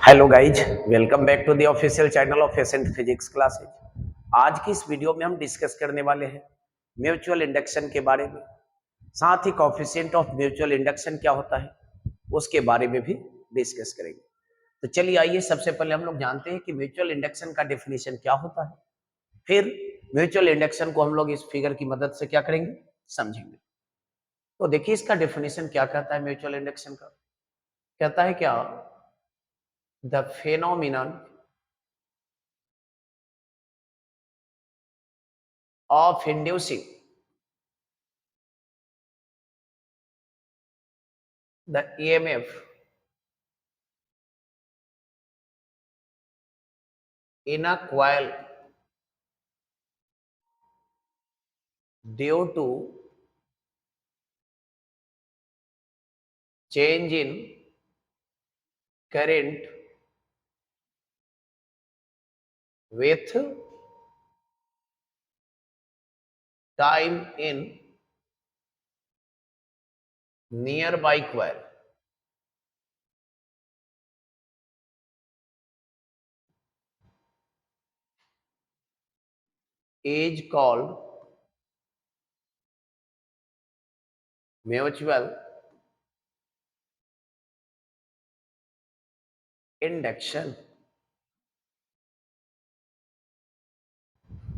Hello guys, welcome back to the official channel of Ascent physics classes. आज की इस video में हम डिस्कस करने वाले हैं म्यूचुअल इंडक्शन के बारे में। साथ ही कोएफिशिएंट ऑफ म्यूचुअल इंडक्शन क्या होता है उसके बारे में भी डिस्कस करेंगे। तो चलिए आइए, सबसे पहले हम लोग जानते हैं कि म्यूचुअल इंडक्शन का डेफिनेशन क्या होता है। फिर म्यूचुअल इंडक्शन को हम लोग इस फिगर की मदद से क्या करेंगे, समझेंगे। तो देखिए इसका डेफिनेशन क्या कहता है म्यूचुअल इंडक्शन का। कहता है क्या, the phenomenon of inducing the EMF in a coil due to change in current with time in nearby coil is called mutual induction।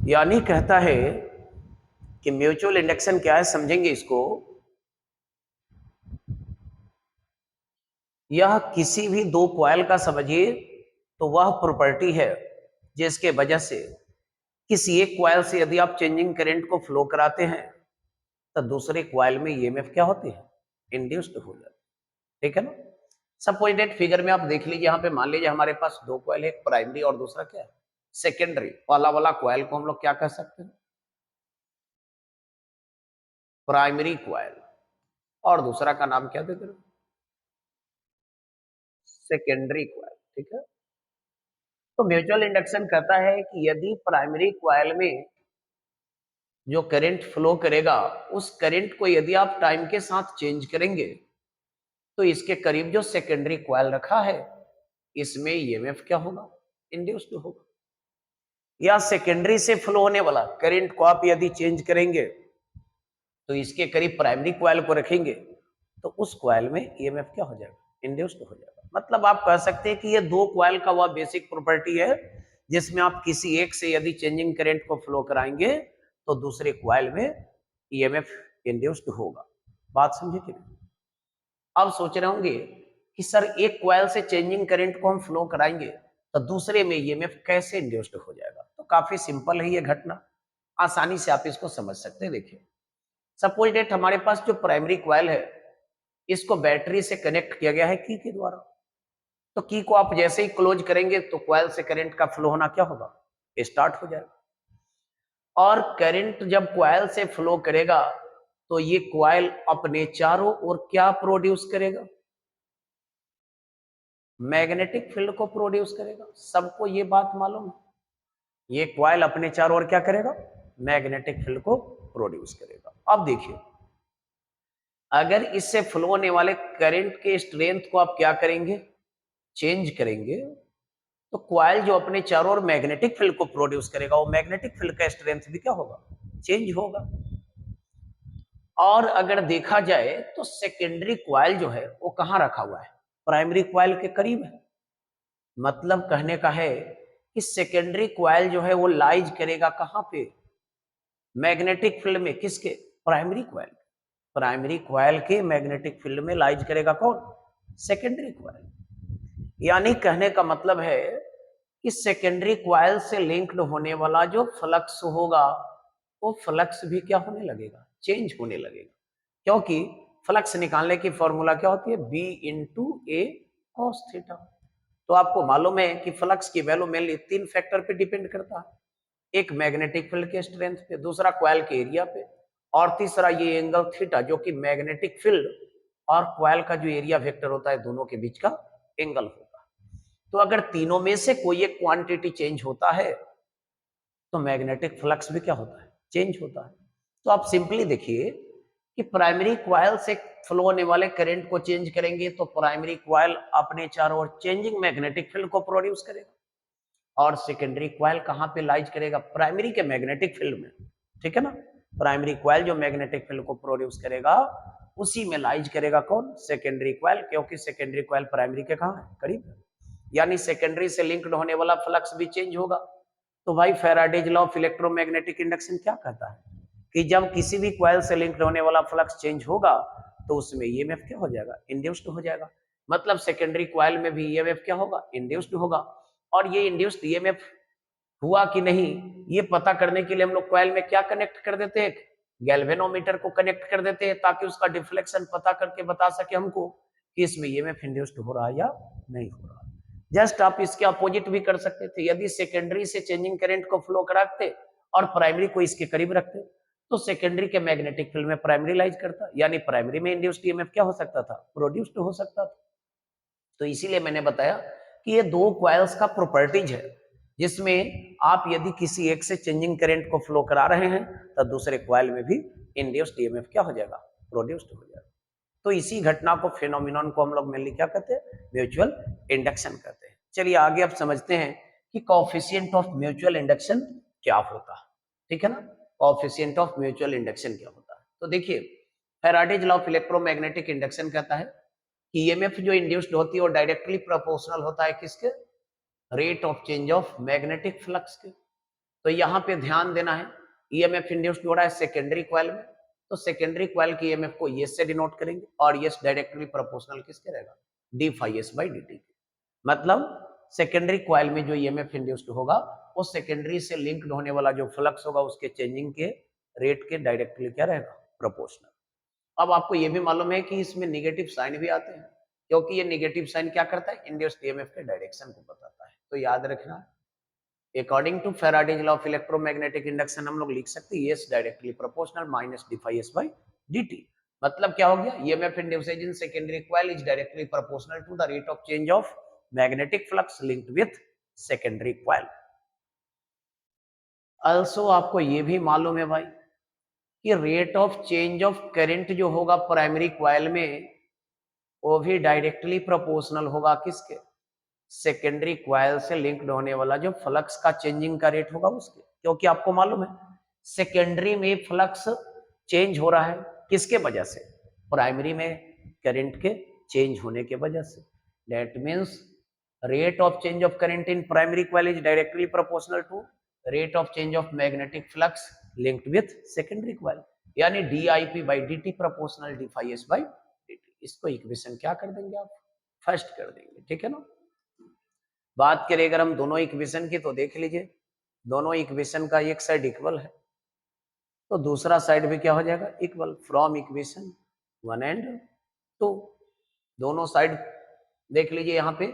यानी कहता है कि म्यूचुअल इंडक्शन क्या है, समझेंगे इसको। यह किसी भी दो कॉइल का समझिए तो वह प्रॉपर्टी है जिसके वजह से किसी एक कॉइल से यदि आप चेंजिंग करंट को फ्लो कराते हैं तो दूसरे कॉइल में ईएमएफ क्या होती है, इंड्यूस्ड हो जाती है। ठीक है ना। सपोजिटेड फिगर में आप देख लीजिए, यहाँ पे मान लीजिए हमारे पास दो कॉइल है, एक प्राइमरी और दूसरा क्या है, सेकेंडरी। वाला कॉइल को हम लोग क्या कह सकते हैं, प्राइमरी कॉइल, और दूसरा का नाम क्या देते हैं, सेकेंडरी कॉइल। ठीक है। तो म्यूचुअल इंडक्शन कहता है कि यदि प्राइमरी कॉइल में जो करंट फ्लो करेगा उस करंट को यदि आप टाइम के साथ चेंज करेंगे तो इसके करीब जो सेकेंडरी कॉइल रखा है इसमें ईएमएफ क्या होगा, इंड्यूस्ड होगा। या सेकेंडरी से फ्लो होने वाला करंट को आप यदि चेंज करेंगे तो इसके करीब प्राइमरी कॉइल को रखेंगे तो उस कॉइल में ईएमएफ क्या हो जाएगा, इंड्यूस्ड हो जाएगा। मतलब आप कह सकते हैं कि ये दो कॉइल का वह बेसिक प्रॉपर्टी है जिसमें आप किसी एक से यदि चेंजिंग करंट को फ्लो कराएंगे तो दूसरे कॉइल में ईएमएफ इंड्यूस्ड होगा। बात समझे कि नहीं। अब सोच रहे होंगे कि सर एक कॉइल से चेंजिंग करंट को हम फ्लो कराएंगे तो दूसरे में ईएमएफ कैसे इंड्यूस्ड हो जाएगा। तो काफी सिंपल है ये घटना, आसानी से आप इसको समझ सकते हैं। देखिए सपोज डेट हमारे पास जो प्राइमरी कॉइल है इसको बैटरी से कनेक्ट किया गया है की के द्वारा। तो की को आप जैसे ही क्लोज करेंगे तो कॉइल से करंट का फ्लो होना क्या होगा, स्टार्ट हो जाएगा। और करंट जब कॉइल से फ्लो करेगा तो ये कॉइल अपने चारों ओर क्या प्रोड्यूस करेगा, मैग्नेटिक फील्ड को प्रोड्यूस करेगा। सबको ये बात मालूम है, ये कॉइल अपने चारों ओर क्या करेगा, मैग्नेटिक फील्ड को प्रोड्यूस करेगा। अब देखिए अगर इससे फ्लो होने वाले करंट के स्ट्रेंथ को आप क्या करेंगे, चेंज करेंगे, तो कॉइल जो अपने चारों ओर मैग्नेटिक फील्ड को प्रोड्यूस करेगा वो मैग्नेटिक फील्ड का स्ट्रेंथ भी क्या होगा, चेंज होगा। और अगर देखा जाए तो सेकेंडरी कॉइल जो है वो कहां रखा हुआ है, प्राइमरी कॉइल के करीब है। मतलब कहने का है कि सेकेंडरी कॉइल जो है वो लाइज करेगा कहां पे, मैग्नेटिक फील्ड में, किसके, प्राइमरी कॉइल। प्राइमरी कॉइल के मैग्नेटिक फील्ड में लाइज करेगा कौन, सेकेंडरी कॉइल। यानी कहने का मतलब है कि सेकेंडरी कॉइल से लिंक्ड होने वाला जो फ्लक्स होगा वो फ्लक्स भी क्या होने लगेगा, चेंज होने लगेगा। क्योंकि फ्लक्स निकालने की फॉर्मूला क्या होती है, बी इंटू ए कॉस थीटा। तो आपको मालूम है कि फ्लक्स की वैल्यू मेनली तीन फैक्टर पे डिपेंड करता है, एक मैग्नेटिक फील्ड के स्ट्रेंथ पे, दूसरा कॉइल के एरिया पे, और तीसरा ये एंगल थीटा जो कि मैग्नेटिक फील्ड और कॉइल का जो एरिया वेक्टर होता है दोनों के बीच का एंगल होगा। तो अगर तीनों में से कोई एक क्वांटिटी चेंज होता है तो मैग्नेटिक फ्लक्स भी क्या होता है, चेंज होता है। तो आप सिंपली देखिए कि प्राइमरी क्वाइल से फ्लो होने वाले करंट को चेंज करेंगे तो प्राइमरी क्वाइल अपने चारों ओर चेंजिंग मैग्नेटिक फील्ड को प्रोड्यूस करेगा और सेकेंडरी क्वाइल कहां पे लाइज करेगा, प्राइमरी के मैग्नेटिक फील्ड में, ठीक है ना। प्राइमरी क्वाइल जो मैग्नेटिक फील्ड को प्रोड्यूस करेगा उसी में लाइज करेगा कौन, सेकेंडरी क्वाइल, क्योंकि सेकेंडरी क्वाइल प्राइमरी के कहां है, करीब। यानी सेकेंडरी से लिंक्ड होने वाला फ्लक्स भी चेंज होगा। तो भाई Faraday's law of electromagnetic induction क्या कहता है कि जब किसी भी क्वाइल से लिंक्ड होने वाला फ्लक्स चेंज होगा तो उसमें ईएमएफ क्या हो जाएगा, इंड्यूस्ड हो जाएगा। मतलब सेकेंडरी क्वाइल में भी ईएमएफ क्या होगा, इंड्यूस्ड होगा। और ये इंड्यूस्ड ईएमएफ हुआ कि नहीं ये पता करने के लिए हम लोग क्वाइल में क्या कनेक्ट कर देते हैं, गैल्वेनोमीटर को कनेक्ट कर देते हैं ताकि उसका डिफ्लेक्शन पता करके बता सके हमको कि इसमें ईएमएफ इंड्यूस्ड हो रहा है या नहीं हो रहा। जस्ट आप इसके अपोजिट भी कर सकते थे, यदि सेकेंडरी से चेंजिंग करंट को फ्लो कराते और प्राइमरी को इसके करीब रखते तो सेकेंडरी के मैग्नेटिक फील्ड में प्राइमरी लाइज करता, यानी प्राइमरी में इंड्यूस्ड ईएमएफ क्या हो सकता था, प्रोड्यूस्ड हो सकता था। तो इसीलिए मैंने बताया कि ये दो क्वाइल्स का प्रॉपर्टीज है जिसमें आप यदि किसी एक से चेंजिंग करंट को फ्लो करा रहे हैं तो दूसरे क्वाइल में भी इंड्यूस्ड ईएमएफ क्या हो जाएगा, प्रोड्यूस्ड हो जाएगा। तो इसी घटना को, फेनोमेनन को हम लोग मेनली क्या कहते हैं, म्यूचुअल इंडक्शन कहते हैं। चलिए आगे अब समझते हैं कि कोएफिशिएंट ऑफ म्यूचुअल इंडक्शन क्या होता है, ठीक है ना। कोएफिशिएंट ऑफ म्यूचुअल इंडक्शन क्या होता है, तो देखिए Faraday's law of electromagnetic induction कहता है कि ईएमएफ जो इंड्यूस्ड होती है वो डायरेक्टली प्रोपोर्शनल होता है किसके, rate of change of magnetic flux के। तो यहाँ पे ध्यान देना है, ईएमएफ इंड्यूस्ड हो रहा है सेकेंडरी क्वाइल में, तो सेकेंडरी क्वाइल की ईएमएफ को ये से डिनोट करेंगे और ये डायरेक्टली प्रोपोर्शनल किसके रहेगा, D phi S by D T. मतलब सेकेंडरी क्वाइल में जो ईएमएफ इंड्यूस्ड होगा वो सेकेंडरी से लिंक्ड होने वाला जो फ्लक्स होगा उसके चेंजिंग के रेट के डायरेक्टली क्या रहेगा, प्रोपोर्शनल। अब आपको ये भी मालूम है कि इसमें नेगेटिव साइन भी आते हैं क्योंकि ये नेगेटिव साइन क्या करता है, इंड्यूस्ड ईएमएफ के डायरेक्शन को बताता है। तो याद रखना, according to Faraday's law of electromagnetic induction हम लोग लिख सकते हैं S directly proportional minus D phi S by D T. मतलब क्या हो गया, EMF induced in secondary coil is directly proportional to the rate of change of magnetic flux linked with secondary coil. Also आपको ये भी मालूम है भाई कि rate of change of current जो होगा प्राइमरी क्वाइल में वो भी डायरेक्टली प्रोपोर्शनल होगा किसके, सेकेंडरी क्वाइल से लिंक्ड होने वाला जो फ्लक्स का चेंजिंग का रेट होगा उसके। क्योंकि आपको मालूम है सेकेंडरी में फ्लक्स चेंज हो रहा है किसके वजह से, प्राइमरी में करंट के चेंज होने के वजह से। That means rate of change of current in primary coil is directly proportional to rate of change of magnetic flux linked with secondary coil, यानी DIP by DT proportional D phi S by DT। इसको equation क्या कर देंगे आप, first कर देंगे, ठीक है ना। बात करें अगर हम दोनों इक्वेशन की तो देख लीजिए दोनों इक्वेशन का एक साइड इक्वल है तो दूसरा साइड भी क्या हो जाएगा, इक्वल। फ्रॉम इक्वेशन 1 एंड 2 दोनों साइड देख लीजिए, यहाँ पे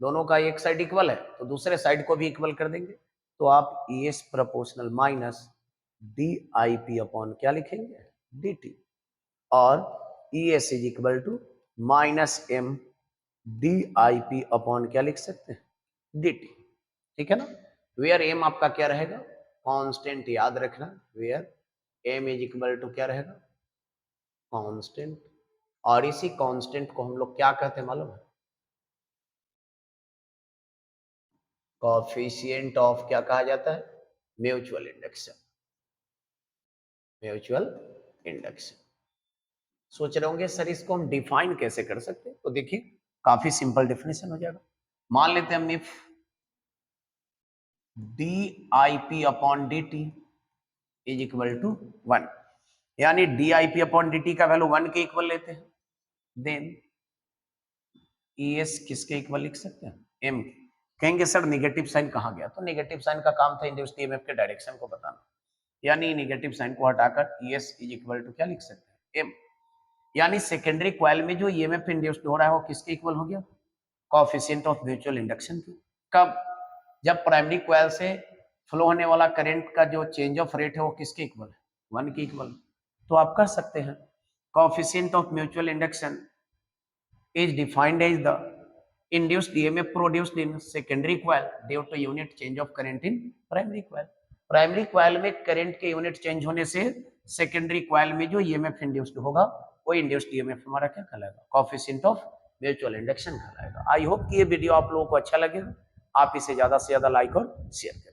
दोनों का एक साइड इक्वल है तो दूसरे साइड को भी इक्वल कर देंगे। तो आप ES proportional minus DIP upon क्या लिखेंगे, DT, और ES is equal to minus M DIP upon क्या लिख सकते हैं, DT, ठीक है ना। वेयर M आपका क्या रहेगा, कांस्टेंट, याद रखना where M is equal to क्या रहेगा, कांस्टेंट। और इसी कांस्टेंट को हम लोग क्या कहते हैं मालूम है, कोएफिशिएंट ऑफ क्या कहा जाता है, म्यूचुअल इंडक्शन, म्यूचुअल इंडक्शन। सोच रहे होंगे सर इसको हम डिफाइन कैसे कर सकते हैं, तो देखिए काफी सिंपल डेफिनेशन हो जाएगा। मान लेते हैं हम if DIP upon DT is equal to 1, यानी DIP अपॉन DT का वैल्यू 1 के इक्वल लेते हैं, देन ES किसके इक्वल लिख सकते हैं, M। कहेंगे सर नेगेटिव साइन कहाँ गया, तो नेगेटिव साइन का काम था इंड्यूस्ड ईएमएफ के डायरेक्शन को बताना, यानी नेगेटिव साइन को हटाकर ES इज इक्वल टू क्या लिख सकते हैं, M। यानी सेकेंडरी क्वाइल में जो ईएमएफ इंड्यूस्ड हो रहा है वो किसके इक्वल हो गया, कोएफिशिएंट ऑफ म्यूचुअल इंडक्शन के। कब, जब प्राइमरी क्वाइल से फ्लो होने वाला करंट का जो चेंज ऑफ रेट है वो किसके इक्वल है, 1 के इक्वल। तो आप कह सकते हैं coefficient of mutual induction is defined as the induced EMF produced in secondary coil due to unit change of current in primary coil। Primary coil में करंट के यूनिट चेंज होने से सेकेंडरी कॉइल में जो ईएमएफ इंड्यूस्ड होगा वो induced EMF हमारा क्या कहलाएगा, कोएफिशिएंट ऑफ म्यूचुअल इंडक्शन कहलाएगा। आई होप कि ये वीडियो आप लोगों को अच्छा लगेगा। आप इसे ज्यादा से ज्यादा लाइक और शेयर करें।